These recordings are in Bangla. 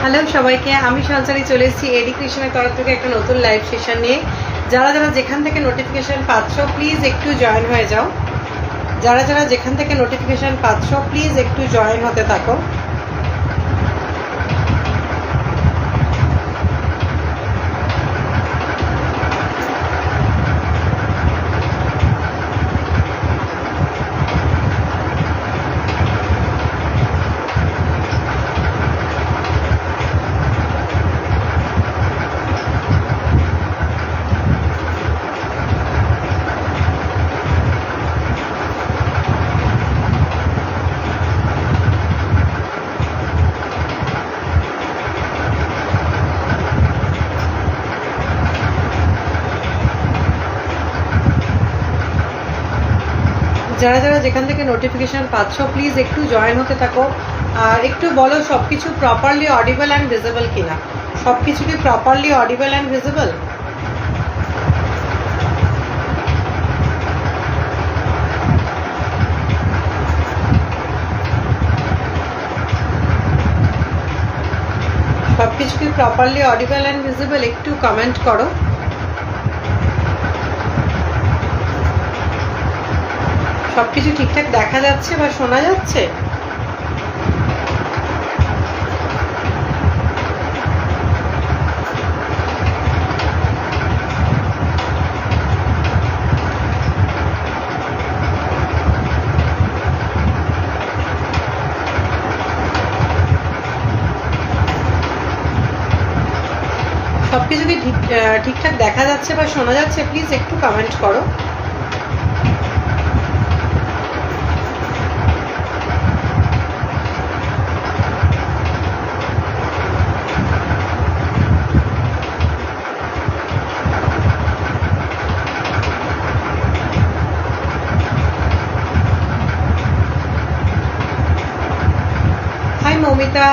হ্যালো সবাইকে, আমি সঞ্চারী চলে এসেছি এডি ক্রিয়েশনের তরফ থেকে একটা নতুন লাইভ সেশন নিয়ে। যারা যারা যেখান থেকে নোটিফিকেশান পাচ্ছ প্লিজ একটু জয়েন হয়ে যাও। যারা যারা যেখান থেকে নোটিফিকেশান পাচ্ছ প্লিজ একটু জয়েন হতে থাকো। যারা যারা যেখান থেকে নোটিফিকেশান পাচ্ছ প্লিজ একটু জয়েন হতে থাকো। আর একটু বলো সব কিছু প্রপারলি অডিবল অ্যান্ড ভিজিবল কিনা। সব কিছু কি প্রপারলি অডিবল অ্যান্ড ভিজিবল? সব কিছু কি প্রপারলি অডিবল অ্যান্ড ভিজিবল? একটু কমেন্ট করো। সব কিছু ঠিকঠাক দেখা যাচ্ছে বা শোনা যাচ্ছে? সব কিছু কি ঠিকঠাক দেখা যাচ্ছে বা শোনা যাচ্ছে? প্লিজ একটু কমেন্ট করো। হাই মমিতা।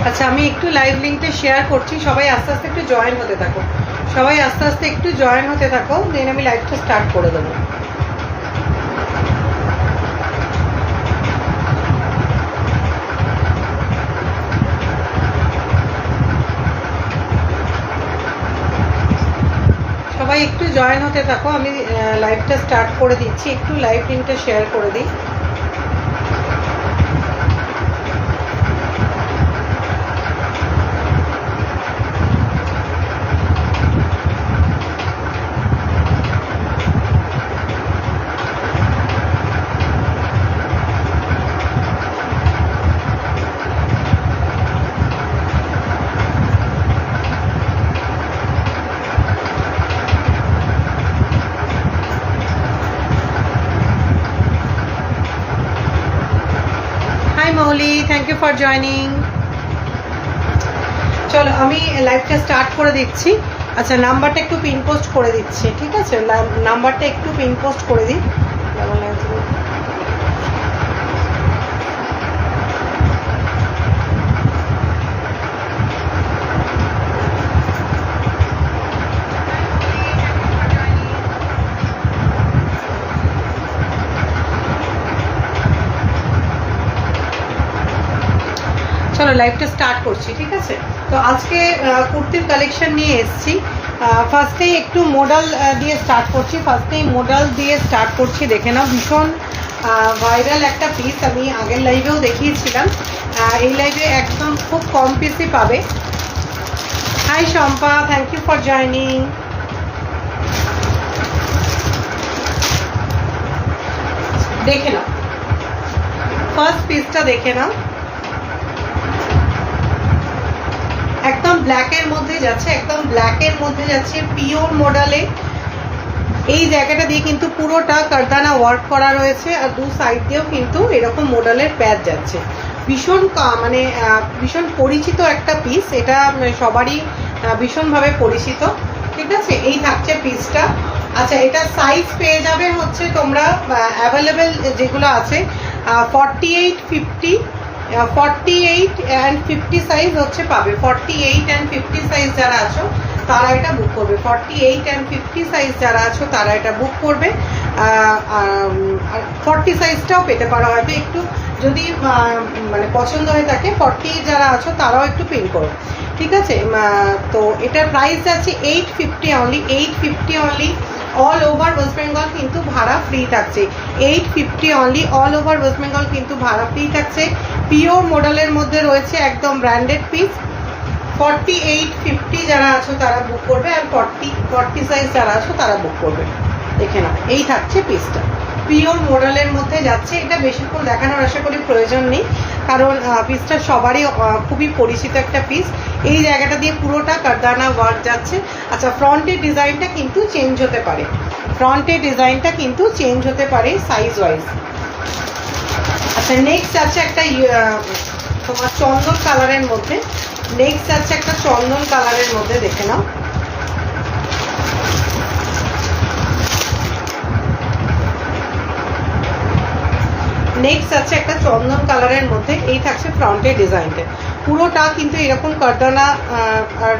আচ্ছা, আমি একটু লাইভ লিঙ্কটা শেয়ার করছি, সবাই আস্তে আস্তে একটু জয়েন হতে থাকো। সবাই আস্তে আস্তে একটু জয়েন হতে থাকো, দেন আমি লাইভটা স্টার্ট করে দেবো। সবাই একটু জয়েন হতে থাকো, আমি লাইভটা স্টার্ট করে দিচ্ছি। একটু লাইভ লিঙ্কটা শেয়ার করে দিই। মৌলি, থ্যাংক ইউ ফর জয়নিং। চলো আমি লাইভটা স্টার্ট করে দিচ্ছি। আচ্ছা, নাম্বারটা একটু পিন পোস্ট করে দিচ্ছি, ঠিক আছে? নাম্বারটা একটু পিন পোস্ট করে দিই। চলো লাইভটা স্টার্ট করছি, ঠিক আছে? তো আজকে কুর্তির কালেকশন নিয়ে এসেছি। ফার্স্টেই একটু মডেল দিয়ে স্টার্ট করছি। দেখে নাও, ভীষণ ভাইরাল একটা পিস। আমি আগের লাইভেও দেখিয়েছিলাম, এই লাইভে একদম খুব কম পিসই পাবে। Hi Shampa, thank you for joining. দেখে নাও, ফার্স্ট পিসটা দেখে নাও। একদম ব্ল্যাকের মধ্যে যাচ্ছে, পিওর মডেলে। এই জায়গাটা দিয়ে কিন্তু পুরোটা কারদানা ওয়ার্ক করা রয়েছে, আর দু সাইড দিয়েও কিন্তু এরকম মডেলের প্যাচ যাচ্ছে। ভীষণ পরিচিত একটা পিস, এটা সবারই ভীষণভাবে পরিচিত, ঠিক আছে? এই থাকছে পিসটা। আচ্ছা, এটা সাইজ পেয়ে যাবে হচ্ছে তোমরা অ্যাভেলেবেল যেগুলো আছে 48, 50, 48 অ্যান্ড 50 সাইজ হচ্ছে পাবে। 48 অ্যান্ড 50 সাইজ যারা আছো তারা এটা বুক করবে। 48 অ্যান্ড 50 সাইজ যারা আছো তারা এটা বুক করবে। আর 40 সাইজটাও পেতে পারো হয়তো, একটু যদি মানে পছন্দ হয়ে থাকে। 40 যারা আছো তারাও একটু পিন করো, ঠিক আছে? তো এটার প্রাইস আছে 850 only, 850 only. All over West Bengal কিন্তু ভাড়া ফ্রি থাকছে। 850 only, all over West Bengal কিন্তু ভাড়া ফ্রি থাকছে। পিওর মডেলের মধ্যে রয়েছে, একদম ব্র্যান্ডেড পিস। 48, 50 যারা আছো তারা বুক করবে, আর 40 সাইজ যারা আছো তারা বুক করবে। দেখে নাও, এই থাকছে পিসটা। পিওর মডেলের মধ্যে যাচ্ছে। এটা বেশিক্ষণ দেখানোর আশা করি প্রয়োজন নেই, কারণ পিসটা সবারই খুবই পরিচিত একটা পিস। এই জায়গাটা দিয়ে পুরোটা কারদানা ওয়ার্ক যাচ্ছে। আচ্ছা, ফ্রন্টের ডিজাইনটা কিন্তু চেঞ্জ হতে পারে, ফ্রন্টের ডিজাইনটা কিন্তু চেঞ্জ হতে পারে সাইজ ওয়াইজ। আচ্ছা, নেক্সট আছে একটা তোমার চন্দন কালারের মধ্যে। নেক্সট আছে একটা চন্দন কালারের মধ্যে, দেখে নাও। নেক্সট আছে একটা চন্দন কালারের মধ্যে। এই থাকছে ফ্রন্টের ডিজাইনটা, পুরোটা কিন্তু এরকম কারদানা আর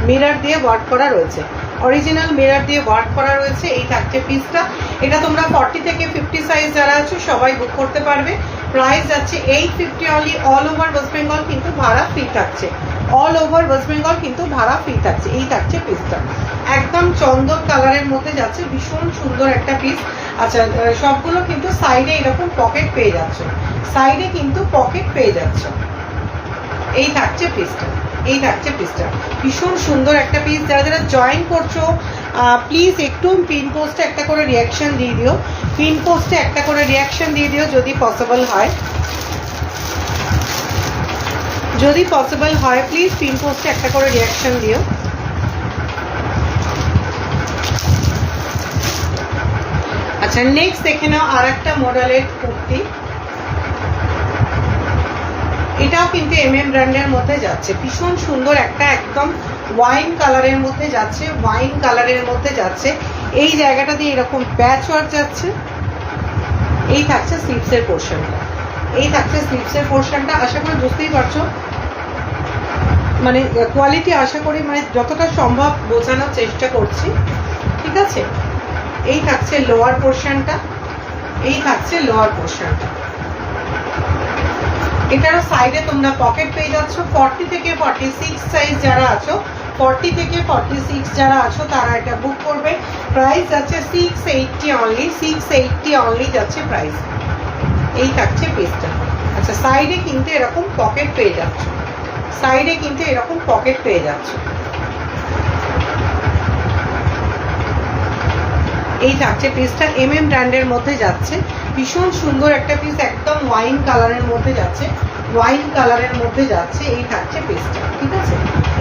মিরর দিয়ে ওয়ার্ক করা রয়েছে, অরিজিনাল মিরর দিয়ে ওয়ার্ক করা রয়েছে। এই থাকছে পিসটা। এটা তোমরা 40 থেকে 50 সাইজ যারা আছো সবাই বুক করতে পারবে। প্রাইস যাচ্ছে 850 only. All over West Bengal কিন্তু ভাড়া ফ্রি থাকছে, অল ওভার ওয়েস্ট বেঙ্গল কিন্তু ভাড়া ফ্রি থাকছে। এই থাকছে পিসটা, একদম চন্দন কালারের মধ্যে যাচ্ছে, ভীষণ সুন্দর একটা পিস। আচ্ছা, সবগুলো কিন্তু সাইডে এরকম পকেট পেয়ে যাচ্ছ, সাইডে কিন্তু পকেট পেয়ে যাচ্ছ। এই থাকছে পিসটা, এই থাকছে পিসটা, ভীষণ সুন্দর একটা পিস। যারা যারা জয়েন করছো প্লিজ একটু পিন পোস্টে একটা করে রিয়াকশন দিয়ে দিও, পিন পোস্টে একটা করে রিয়াকশন দিয়ে দিও যদি পসিবল হয়, যদি পসিবল হয় প্লিজ পিন পোস্টে একটা করে রিয়াকশন দিও। আচ্ছা, নেক্সট দেখে নাও আর একটা মডেলের কুর্তি। এটাও কিন্তু MM ব্র্যান্ডের মধ্যে যাচ্ছে, ভীষণ সুন্দর একটা, একদম ওয়াইন কালারের মধ্যে যাচ্ছে, ওয়াইন কালারের মধ্যে যাচ্ছে। এই জায়গাটা দিয়ে এরকম প্যাচ ওয়ার্ক যাচ্ছে। এই থাকছে স্লিভসের পোর্শনটা, এই থাকছে স্লিভসের পোর্শনটা। আশা করি বুঝতেই পারছো, মানে কোয়ালিটি আশা করি মানে যতটা সম্ভব বোঝানোর চেষ্টা করছি, ঠিক আছে? এই থাকছে লোয়ার পোর্শনটা, এই থাকছে লোয়ার পোর্শনটা। এটারও সাইডে তোমরা পকেট পেয়ে যাচ্ছ। 40 থেকে 46 সাইজ যারা আছো, 40 থেকে 46 যারা আছো তারা এটা বুক করবে। প্রাইস আছে 680 অনলি, 680 অনলি যাচ্ছে প্রাইস। এই থাকছে পিসটা। আচ্ছা, সাইডে কিন্তু এরকম পকেট পেয়ে যাচ্ছ, সাইডে কিন্তু এরকম পকেট পেয়ে যাচ্ছ। এই থাকছে পিসটা, MM ব্র্যান্ডের মধ্যে যাচ্ছে, ভীষণ সুন্দর একটা পিস, একদম ওয়াইন কালারের মধ্যে যাচ্ছে, ওয়াইন কালারের মধ্যে যাচ্ছে। এই থাকছে পিসটা, ঠিক আছে?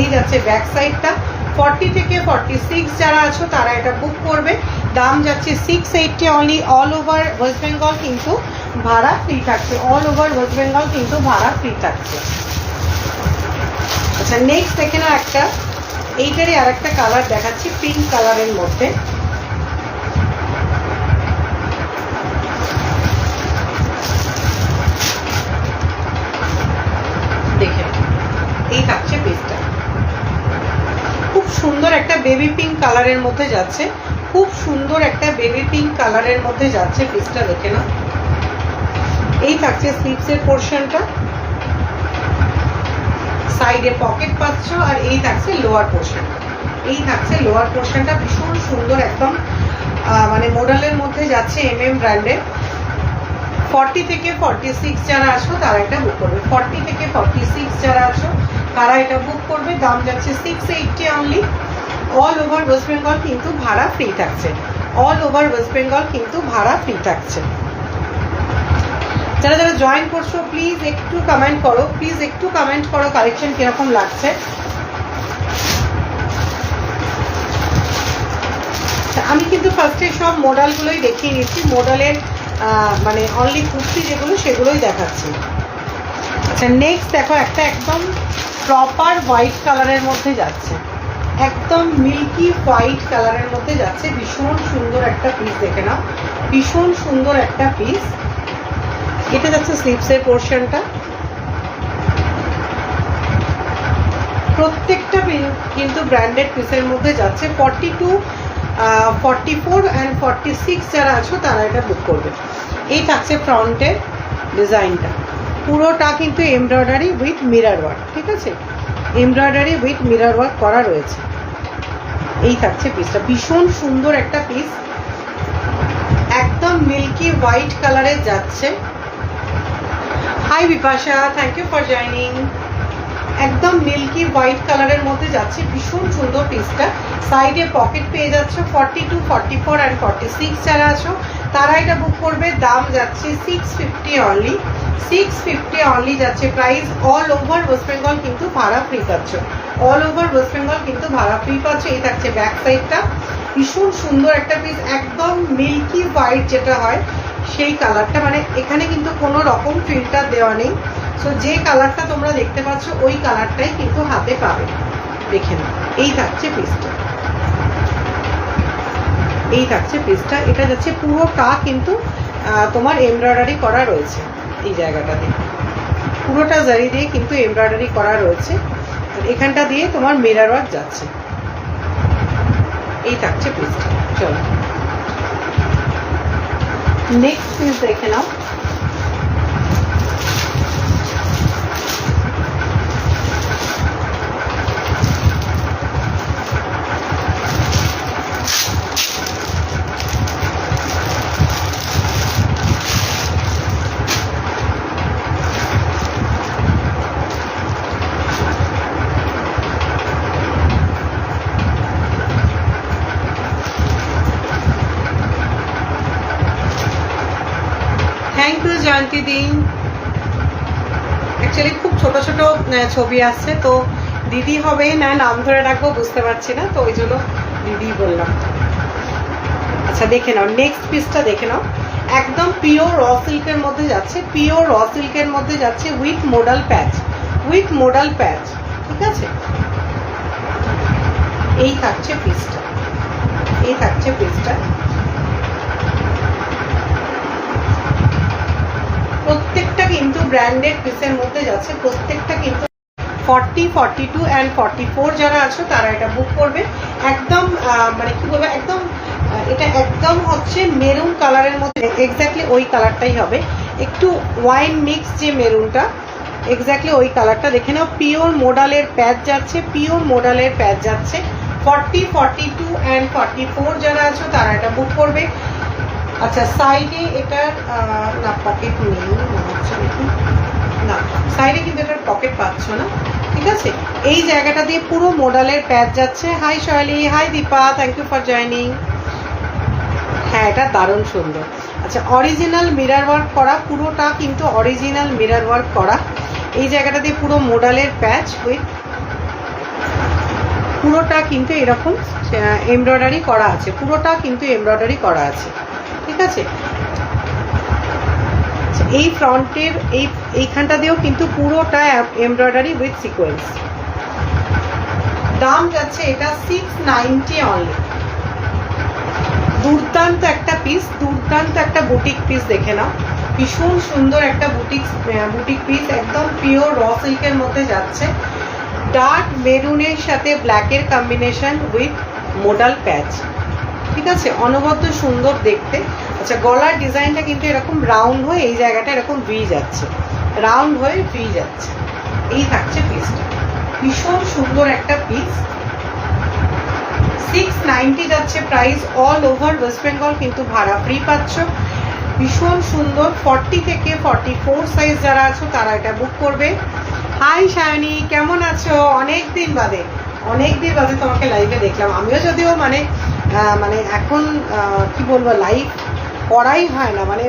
এই যাচ্ছে ব্যাক সাইডটা। 40 থেকে 46 যারা আছো তারা এটা বুক করবে। দাম যাচ্ছে 680 only. All over West Bengal কিন্তু ভাড়া ফ্রি থাকছে, অল ওভার ওয়েস্ট বেঙ্গল কিন্তু ভাড়া ফ্রি থাকছে। আচ্ছা, নেক্সট দেখে নাও একটা, এইটারই আর একটা কালার দেখাচ্ছি, পিঙ্ক কালারের মধ্যে। দেখে এই থাকছে পিসটা, খুব সুন্দর একটা বেবি পিঙ্ক কালারের মধ্যে যাচ্ছে, খুব সুন্দর একটা বেবি পিঙ্ক কালারের মধ্যে যাচ্ছে পিসটা। দেখে নাও, এই থাকছে স্লিভসের পোর্শনটা, সাইডে পকেট পাচ্ছ, আর এই থাকছে লোয়ার পোর্শনটা, এই থাকছে লোয়ার পোর্শনটা। ভীষণ সুন্দর একদম মানে মডেলের মধ্যে যাচ্ছে, MM ব্র্যান্ডের। 40 থেকে 46 যারা আছো তারা এটা বুক করবে, 40 থেকে 46 যারা আছো তারা এটা বুক করবে। দাম যাচ্ছে 680 only. All over West Bengal কিন্তু ভাড়া ফ্রি থাকছে, অল ওভার ওয়েস্ট বেঙ্গল কিন্তু ভাড়া ফ্রি থাকছে। যারা যারা জয়েন করছো প্লিজ একটু কমেন্ট করো, প্লিজ একটু কমেন্ট করো কালেকশন কিরকম লাগছে। আমি কিন্তু ফার্স্টে সব মডেলগুলোই দেখিয়ে নিচ্ছি, মডেলের মানে অনলি কুর্তি যেগুলো সেগুলোই দেখাচ্ছি। আচ্ছা, নেক্সট দেখো একটা একদম প্রপার হোয়াইট কালারের মধ্যে যাচ্ছে, একদম মিল্কি হোয়াইট কালারের মধ্যে যাচ্ছে, ভীষণ সুন্দর একটা পিস, দেখে নাও ভীষণ সুন্দর একটা পিস। এটা যাচ্ছে স্লিভসের পোর্শনটা। প্রত্যেকটা কিন্তু ব্র্যান্ডেড পিসের মধ্যে যাচ্ছে। 42, 44 অ্যান্ড 46 যারা আছো তারা এটা বুক করবে। এই থাকছে ফ্রন্টের ডিজাইনটা, পুরোটা কিন্তু এমব্রয়ডারি উইথ মিরর ওয়ার্ক, ঠিক আছে, এমব্রয়ডারি উইথ মিরর ওয়ার্ক করা রয়েছে। এই থাকছে পিসটা, ভীষণ সুন্দর একটা পিস, একদম মিল্কি হোয়াইট কালারের যাচ্ছে। Hi Bipasha, thank you for joining. একদম মিল্কি হোয়াইট কালারের মধ্যে যাচ্ছে, ভীষণ সুন্দর পিসটা। সাইডে পকেট পেয়ে যাচ্ছে। 42, 44 অ্যান্ড 46 যারা আছো তারা এটা বুক করবে। দাম যাচ্ছে 650 অনলি, 650 অনলি যাচ্ছে price. All over West Bengal কিন্তু ভাড়া ফ্রি পাচ্ছ, অল ওভার ওয়েস্ট বেঙ্গল কিন্তু ভাড়া ফ্রি পাচ্ছ। এই থাকছে ব্যাক সাইডটা, ভীষণ সুন্দর একটা পিস, একদম মিল্কি হোয়াইট যেটা হয় সেই কালারটা, মানে এখানে কিন্তু কোনো রকম ফিল্টার দেওয়া নেই। সো যে কালারটা তোমরা দেখতে পাচ্ছ ওই কালারটাই কিন্তু হাতে পাবে, দেখে নাও। এই থাকছে পিসটা, এই থাকছে পিসটা। এটা যাচ্ছে পুরোটা কিন্তু তোমার এমব্রয়ডারি করা রয়েছে, এই জায়গাটাতে পুরোটা জারি দিয়ে কিন্তু এমব্রয়ডারি করা রয়েছে। আর এখানটা দিয়ে তোমার মিরর ওয়ার্ক যাচ্ছে। এই থাকছে পিসটা। চলো নেক্সট পিস দেখে নাও। থ্যাংক ইউ জয়ন্তী দিন। অ্যাকচুয়ালি খুব ছোট ছোট ছবি আসছে, তো দিদি হবে না নাম ধরে রাখবো বুঝতে পারছি না, তো ওই জন্য দিদি বললাম। আচ্ছা দেখে নাও নেক্সট পিসটা, দেখে নাও একদম পিওর র সিল্কের মধ্যে যাচ্ছে, পিওর র সিল্কের মধ্যে যাচ্ছে with modal patch, with modal patch, ঠিক আছে। এই থাকছে পিসটা, এই থাকছে পিসটা। প্রত্যেকটা কিন্তু ব্র্যান্ডেড পিসের মধ্যে যাচ্ছে, প্রত্যেকটা কিন্তু 40, 42 অ্যান্ড 44 যারা আছো তারা এটা বুক করবে। একদম মানে কি বলবো, একদম এটা একদম হচ্ছে মেরুন কালারের মধ্যে, এক্স্যাক্টলি ওই কালারটাই হবে, একটু ওয়াইন মিক্স যে মেরুনটা, এক্স্যাক্টলি ওই কালারটা। দেখে নাও পিওর মোডালের প্যাচ যাচ্ছে, পিওর মোডালের প্যাচ যাচ্ছে। 40, 42 অ্যান্ড 44 যারা আছো তারা এটা বুক করবে। আচ্ছা সাইডে এটার না পকেট নেই না, সাইডে কিন্তু এটার পকেট পাচ্ছ না, ঠিক আছে। এই জায়গাটা দিয়ে পুরো মোডালের প্যাচ যাচ্ছে। Hi Shaili, hi Dipa, thank you for joining. হ্যাঁ এটা দারুণ সুন্দর। আচ্ছা অরিজিনাল মিরর ওয়ার্ক করা, পুরোটা কিন্তু অরিজিনাল মিরর ওয়ার্ক করা। এই জায়গাটা দিয়ে পুরো মোডালের প্যাচ উইথ পুরোটা কিন্তু এরকম এমব্রয়ডারি করা আছে, পুরোটা কিন্তু এমব্রয়ডারি করা আছে, ঠিক আছে। এই ফ্রন্টের এইখানটা দিয়েও কিন্তু পুরোটা এমব্রয়ডারি উইথ সিকোয়েন্স। দাম যাচ্ছে এটা 690 অনলি। দুর্দান্ত একটা পিস, দুর্দান্ত একটা বুটিক পিস, দেখে নাও ভীষণ সুন্দর একটা বুটিক পিস, একদম পিওর র সিল্কের মধ্যে যাচ্ছে। ডার্ক মেরুনের সাথে ব্ল্যাকের কম্বিনেশন উইথ মোডাল প্যাচ, ঠিক আছে, অনবদ্য সুন্দর দেখতে। আচ্ছা গলার ডিজাইনটা কিন্তু এরকম রাউন্ড হয়ে এই জায়গাটা এরকম ভি যাচ্ছে, রাউন্ড হয়ে ভি যাচ্ছে। এই থাকছে পিসটা, ভীষণ সুন্দর একটা পিস। 690 যাচ্ছে price. All over West Bengal কিন্তু ভাড়া ফ্রি পাচ্ছ। ভীষণ সুন্দর। 40 থেকে 44 সাইজ যারা আছো তারা এটা বুক করবে। হাই সায়নী, কেমন আছো? অনেক দিন বাদে তোমাকে লাইভে দেখলাম। আমিও যদিও মানে এখন কি বলবো, লাইভ করাই হয় না, মানে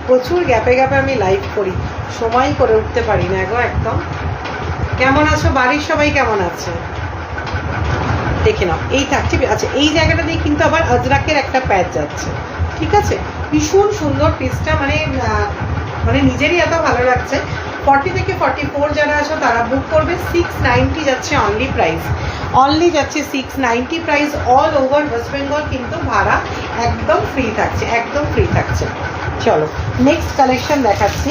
প্রচুর গ্যাপে গ্যাপে আমি লাইভ করি, সময় করে উঠতে পারি না গো একদম। কেমন আছো? বাড়ির সবাই কেমন আছে? দেখে নাও এই থাকছে। আচ্ছা এই জায়গাটা দিয়ে কিন্তু আবার আজরাকের একটা প্যাচ যাচ্ছে, ঠিক আছে। ভীষণ সুন্দর পিসটা, মানে নিজেরই এত ভালো লাগছে। 40 থেকে 44 যারা আছো তারা বুক করবে। 690 যাচ্ছে অনলি প্রাইস। অনলি যাচ্ছে 690 price. All over West Bengal কিন্তু ভাড়া একদম ফ্রি থাকছে, একদম ফ্রি থাকছে। চলো নেক্সট কালেকশন দেখাচ্ছি।